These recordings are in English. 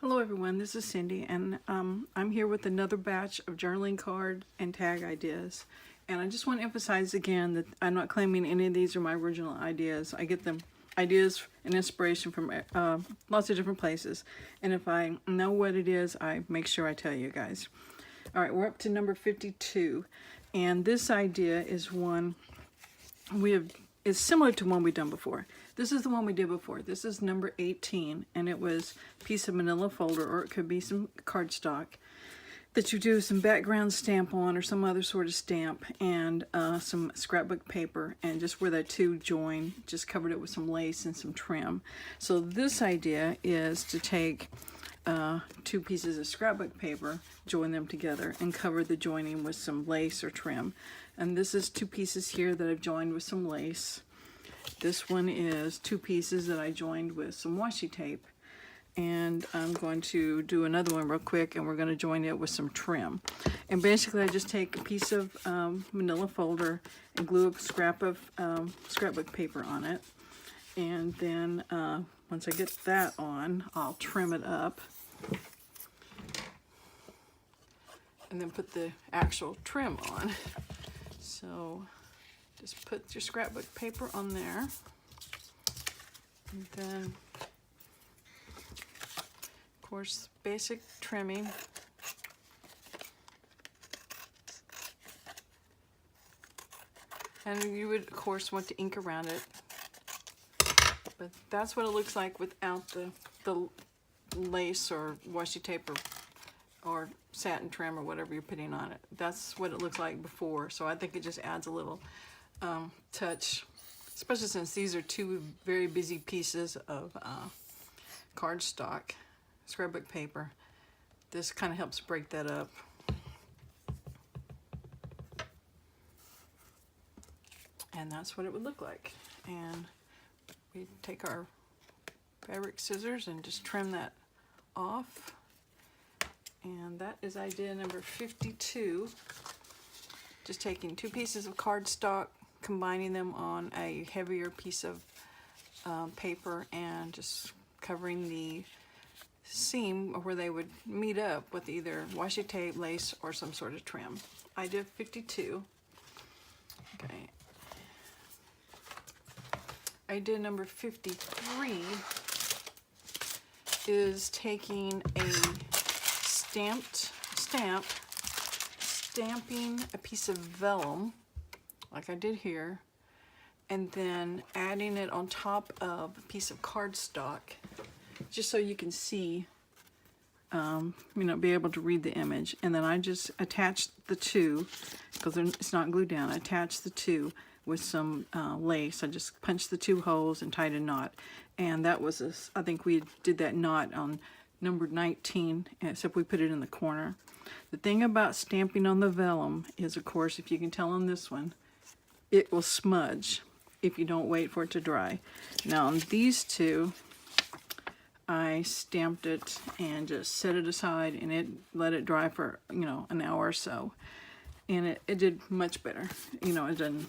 Hello everyone, this is Cindy, and I'm here with another batch of journaling card and tag ideas. And I just want to emphasize again that I'm not claiming any of these are my original ideas. I get them ideas and inspiration from lots of different places. And if I know what it is, I make sure I tell you guys. All right, we're up to number 52. And this idea is one it's similar to one we've done before. This is the one we did before. This is number 18, and it was a piece of manila folder, or it could be some cardstock that you do some background stamp on or some other sort of stamp, and some scrapbook paper, and just where the two join, just covered it with some lace and some trim. So this idea is to take two pieces of scrapbook paper, join them together, and cover the joining with some lace or trim. And this is two pieces here that I've joined with some lace. This one is two pieces that I joined with some washi tape. And I'm going to do another one real quick, and we're going to join it with some trim. And basically I just take a piece of manila folder and glue a scrap of scrapbook paper on it. And then once I get that on, I'll trim it up. And then put the actual trim on. So just put your scrapbook paper on there. And then, of course, basic trimming. And you would, of course, want to ink around it. But that's what it looks like without the lace or washi tape or satin trim or whatever you're putting on it. That's what it looks like before. So I think it just adds a little touch, especially since these are two very busy pieces of cardstock, scrapbook paper. This kind of helps break that up. And that's what it would look like. And we take our fabric scissors and just trim that off. And that is idea number 52. Just taking two pieces of cardstock, combining them on a heavier piece of paper, and just covering the seam where they would meet up with either washi tape, lace, or some sort of trim. Idea 52. Okay. Idea number 53 is taking a stamping a piece of vellum like I did here, and then adding it on top of a piece of cardstock, just so you can see, be able to read the image. And then I just attached the two, because it's not glued down. I attached the two with some lace. I just punched the two holes and tied a knot, and that was I think we did that knot on number 19, except we put it in the corner. The thing about stamping on the vellum is, of course, if you can tell on this one, it will smudge if you don't wait for it to dry. Now on these two, I stamped it and just set it aside, and let it dry for an hour or so, and it did much better. It doesn't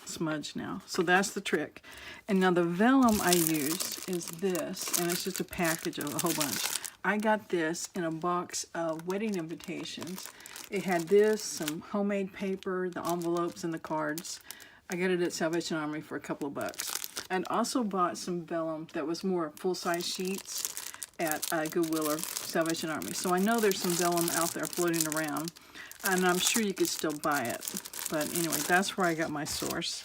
smudge now. So that's the trick. And now the vellum I used is this, and it's just a package of a whole bunch. I got this in a box of wedding invitations. It had this, some homemade paper, the envelopes, and the cards. I got it at Salvation Army for a couple of bucks. And also bought some vellum that was more full-size sheets at Goodwill or Salvation Army. So I know there's some vellum out there floating around, and I'm sure you could still buy it. But anyway, that's where I got my source.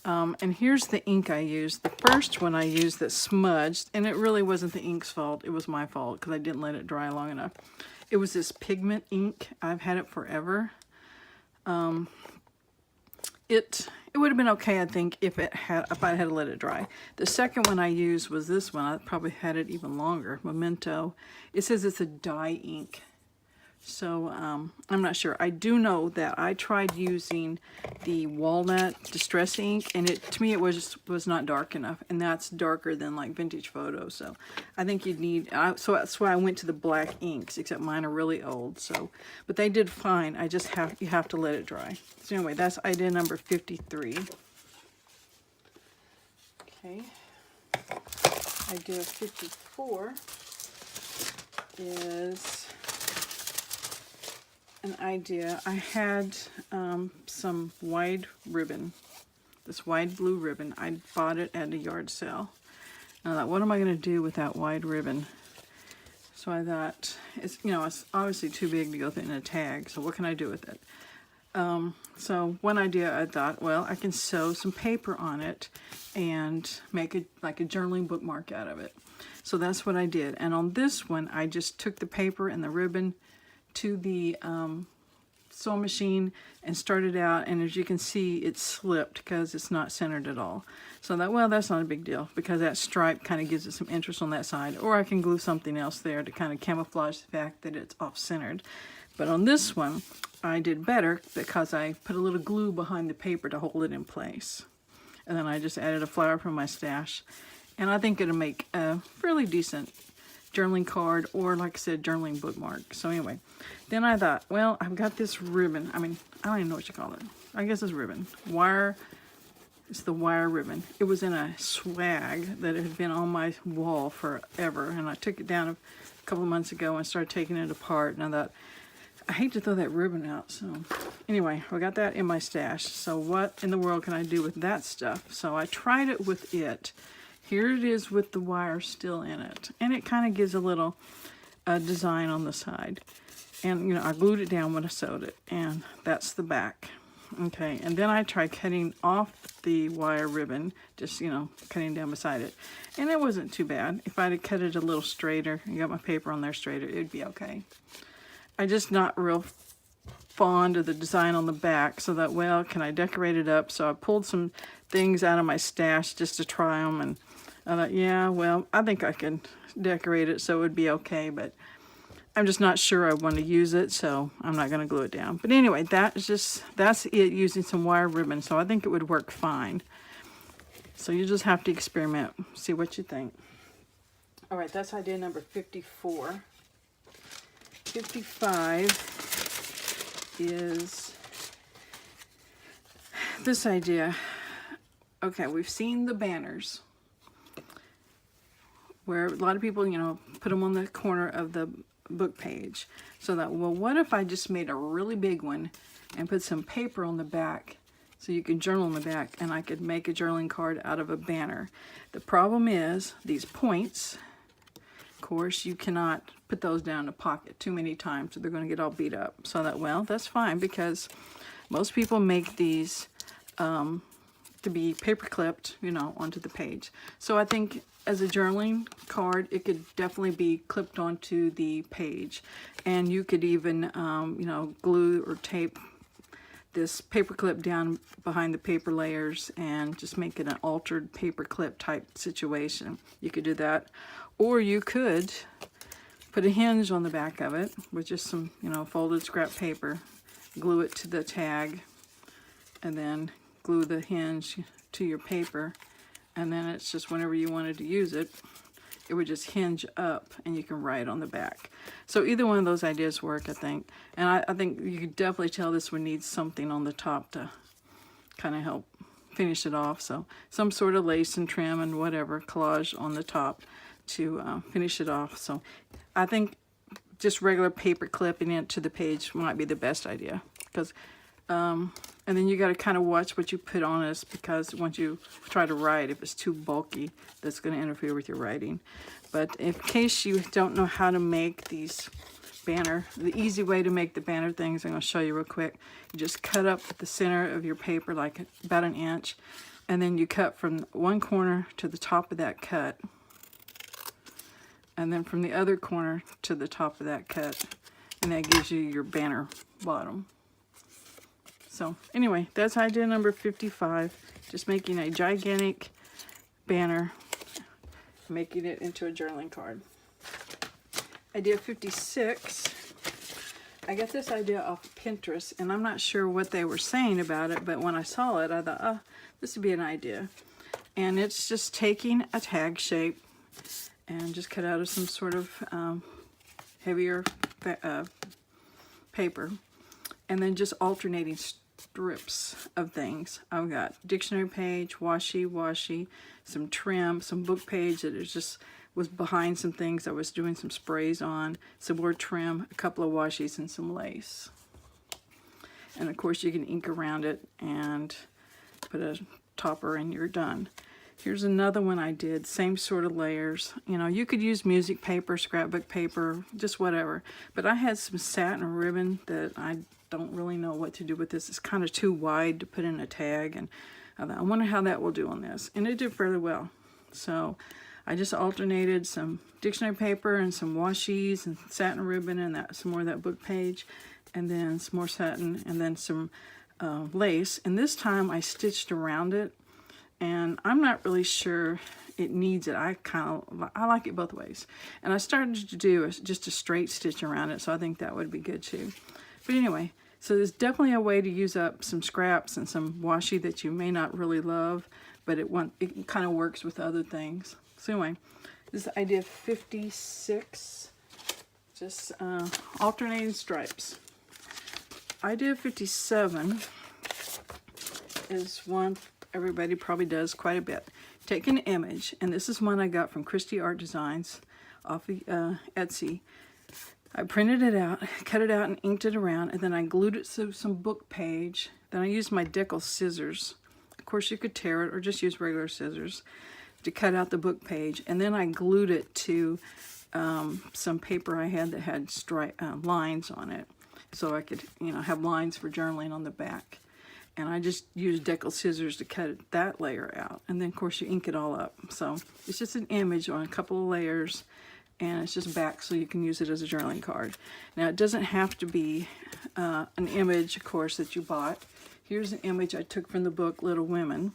And here's the ink I used. The first one I used that smudged, and it really wasn't the ink's fault. It was my fault because I didn't let it dry long enough. It was this pigment ink. I've had it forever. It would have been okay, I think, if I had let it dry. The second one I used was this one. I probably had it even longer. Memento. It says it's a dye ink. So I'm not sure. I do know that I tried using the walnut distress ink, and to me it was not dark enough, and that's darker than like vintage photos. So I think you'd need. So that's why I went to the black inks, except mine are really old. So, but they did fine. You have to let it dry. So anyway, that's idea number 53. Okay. idea 54 is an idea. I had some wide ribbon, this wide blue ribbon. I bought it at a yard sale. And I thought, what am I going to do with that wide ribbon? So I thought, it's obviously too big to go in a tag, so what can I do with it? So one idea I thought, well, I can sew some paper on it and make it like a journaling bookmark out of it. So that's what I did. And on this one, I just took the paper and the ribbon to the sewing machine and started out, and as you can see, it slipped because it's not centered at all. So I thought, well, that's not a big deal because that stripe kind of gives it some interest on that side, or I can glue something else there to kind of camouflage the fact that it's off-centered. But on this one, I did better because I put a little glue behind the paper to hold it in place. And then I just added a flower from my stash. And I think it'll make a fairly decent journaling card, or like I said, journaling bookmark. So anyway, then I thought, well, I've got this ribbon. I mean, I don't even know what you call it. I guess it's ribbon. Wire. It's the wire ribbon. It was in a swag that had been on my wall forever. And I took it down a couple of months ago and started taking it apart. And I thought, I hate to throw that ribbon out. So anyway, I got that in my stash. So what in the world can I do with that stuff? So I tried it with it. Here it is with the wire still in it. And it kind of gives a little design on the side. And, I glued it down when I sewed it. And that's the back. Okay, and then I tried cutting off the wire ribbon, just, cutting down beside it. And it wasn't too bad. If I'd have cut it a little straighter and got my paper on there straighter, it'd be okay. I'm just not real fond of the design on the back, so that, well, can I decorate it up? So I pulled some things out of my stash just to try them, and I thought, yeah, well, I think I can decorate it so it would be okay, but I'm just not sure I want to use it, so I'm not going to glue it down. But anyway, that's it using some wire ribbon, so I think it would work fine. So you just have to experiment, see what you think. All right, that's idea number 54. 55 is this idea. Okay, we've seen the banners where a lot of people, put them on the corner of the book page. So that, well, what if I just made a really big one and put some paper on the back so you could journal on the back, and I could make a journaling card out of a banner. The problem is these points. Of course, you cannot put those down in a pocket too many times, so they're going to get all beat up. So that, well, that's fine, because most people make these to be paper clipped, onto the page. So I think as a journaling card, it could definitely be clipped onto the page. And you could even, glue or tape this paper clip down behind the paper layers and just make it an altered paper clip type situation. You could do that. Or you could put a hinge on the back of it with just some, folded scrap paper, glue it to the tag, and then glue the hinge to your paper, and then it's just whenever you wanted to use it, it would just hinge up and you can write on the back. So either one of those ideas work, I think. And I think you could definitely tell this one needs something on the top to kind of help finish it off. So some sort of lace and trim and whatever, collage on the top to finish it off. So I think just regular paper clipping it to the page might be the best idea, because and then you got to kind of watch what you put on this, because once you try to write, if it's too bulky, that's going to interfere with your writing. But in case you don't know how to make these banner, the easy way to make the banner things, I'm going to show you real quick. You just cut up the center of your paper like about an inch, and then you cut from one corner to the top of that cut, and then from the other corner to the top of that cut, and that gives you your banner bottom. So anyway, that's idea number 55, just making a gigantic banner, making it into a journaling card. Idea 56, I got this idea off Pinterest, and I'm not sure what they were saying about it, but when I saw it, I thought, oh, this would be an idea. And it's just taking a tag shape and just cut out of some sort of heavier paper, and then just alternating strips of things. I've got dictionary page, washi, some trim, some book page that is just was behind some things I was doing some sprays on, some more trim, a couple of washies, and some lace. And of course you can ink around it and put a topper and you're done. Here's another one I did, same sort of layers. You know, you could use music paper, scrapbook paper, just whatever. But I had some satin ribbon that I don't really know what to do with this. It's kind of too wide to put in a tag, and I wonder how that will do on this. And it did fairly well. So I just alternated some dictionary paper and some washies and satin ribbon and some more of that book page, and then some more satin, and then some lace. And this time I stitched around it. And I'm not really sure it needs it. I like it both ways. And I started to do just a straight stitch around it, so I think that would be good too. But anyway, so there's definitely a way to use up some scraps and some washi that you may not really love, but it kind of works with other things. So anyway, this is idea 56, just alternating stripes. Idea 57 is one everybody probably does quite a bit. Take an image, and this is one I got from Christie Art Designs off of Etsy. I printed it out, cut it out, and inked it around, and then I glued it to some book page. Then I used my decal scissors. Of course, you could tear it or just use regular scissors to cut out the book page, and then I glued it to some paper I had that had lines on it, so I could, you know, have lines for journaling on the back. And I just used decal scissors to cut that layer out. And then, of course, you ink it all up. So it's just an image on a couple of layers, and it's just back so you can use it as a journaling card. Now, it doesn't have to be an image, of course, that you bought. Here's an image I took from the book Little Women,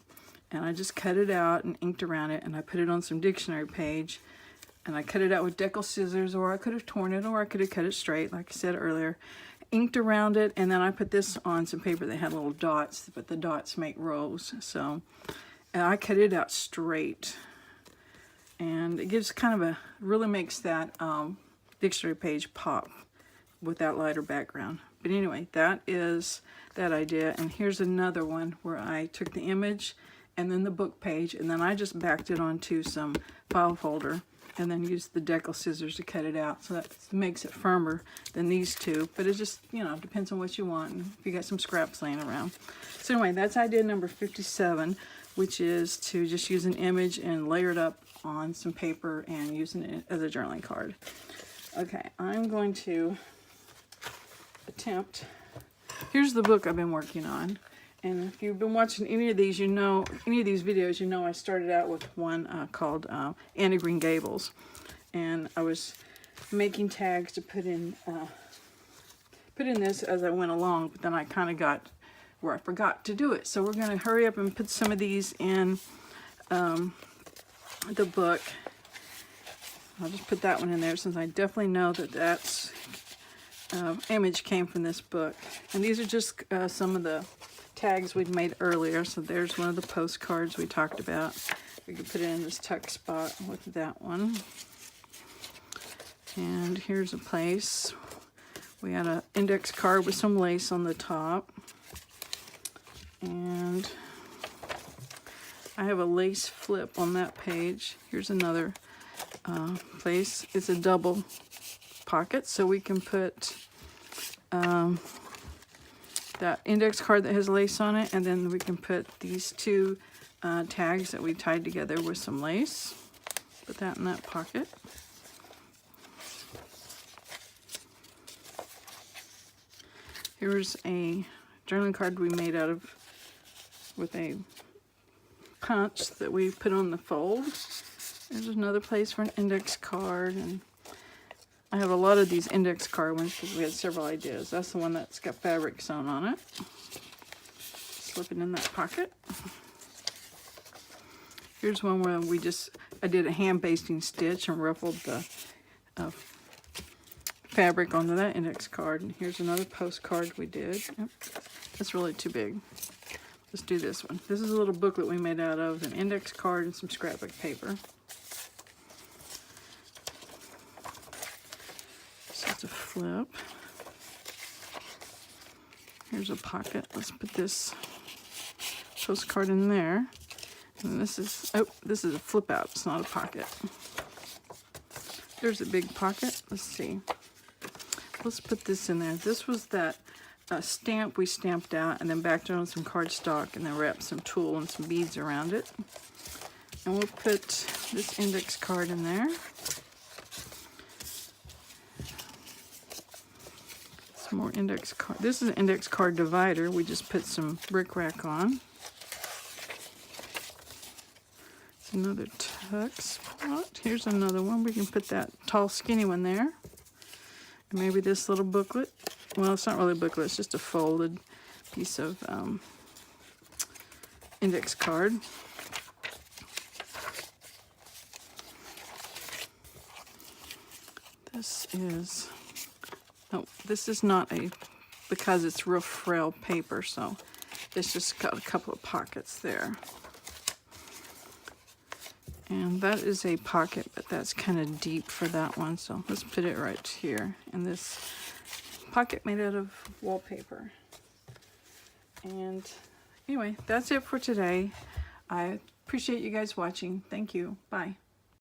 and I just cut it out and inked around it, and I put it on some dictionary page, and I cut it out with decal scissors, or I could have torn it, or I could have cut it straight, like I said earlier. Inked around it, and then I put this on some paper that had little dots, but the dots make rows. So I cut it out straight, and it gives kind of really makes that dictionary page pop with that lighter background. But anyway, that is that idea. And here's another one where I took the image and then the book page, and then I just backed it onto some file folder, and then use the decal scissors to cut it out. So that makes it firmer than these two, but it just, you know, depends on what you want, and if you got some scraps laying around. So anyway, that's idea number 57, which is to just use an image and layer it up on some paper and using it as a journaling card. Okay, I'm going to attempt, here's the book I've been working on. And if you've been watching any of these, you know, any of these videos, you know I started out with one called Anne of Green Gables. And I was making tags to put in this as I went along, but then I kind of got where I forgot to do it. So we're going to hurry up and put some of these in the book. I'll just put that one in there since I definitely know that that's image came from this book. And these are just some of the tags we'd made earlier. So there's one of the postcards we talked about. We could put it in this tuck spot with that one. And here's a place. We had an index card with some lace on the top. And I have a lace flip on that page. Here's another place. It's a double pocket, so we can put that index card that has lace on it, and then we can put these two tags that we tied together with some lace. Put that in that pocket. Here's a journaling card we made out of with a punch that we put on the fold. There's another place for an index card, and I have a lot of these index card ones because we had several ideas. That's the one that's got fabric sewn on it. Slip it in that pocket. Here's one where I did a hand basting stitch and ruffled the fabric onto that index card. And here's another postcard we did. Yep. That's really too big. Let's do this one. This is a little booklet we made out of an index card and some scrapbook paper. So it's a flip. Here's a pocket. Let's put this postcard in there. And this is, oh, this is a flip out. It's not a pocket. There's a big pocket. Let's see. Let's put this in there. This was that stamp we stamped out and then backed on some cardstock and then wrapped some tulle and some beads around it. And we'll put this index card in there. Some more index card. This is an index card divider. We just put some bric rack on. It's another tuck spot. Here's another one. We can put that tall, skinny one there. And maybe this little booklet. Well, it's not really a booklet. It's just a folded piece of index card. This is, no, this is not a, because it's real frail paper, so it's just got a couple of pockets there. And that is a pocket, but that's kind of deep for that one, so let's put it right here in this pocket made out of wallpaper. And anyway, that's it for today. I appreciate you guys watching. Thank you. Bye.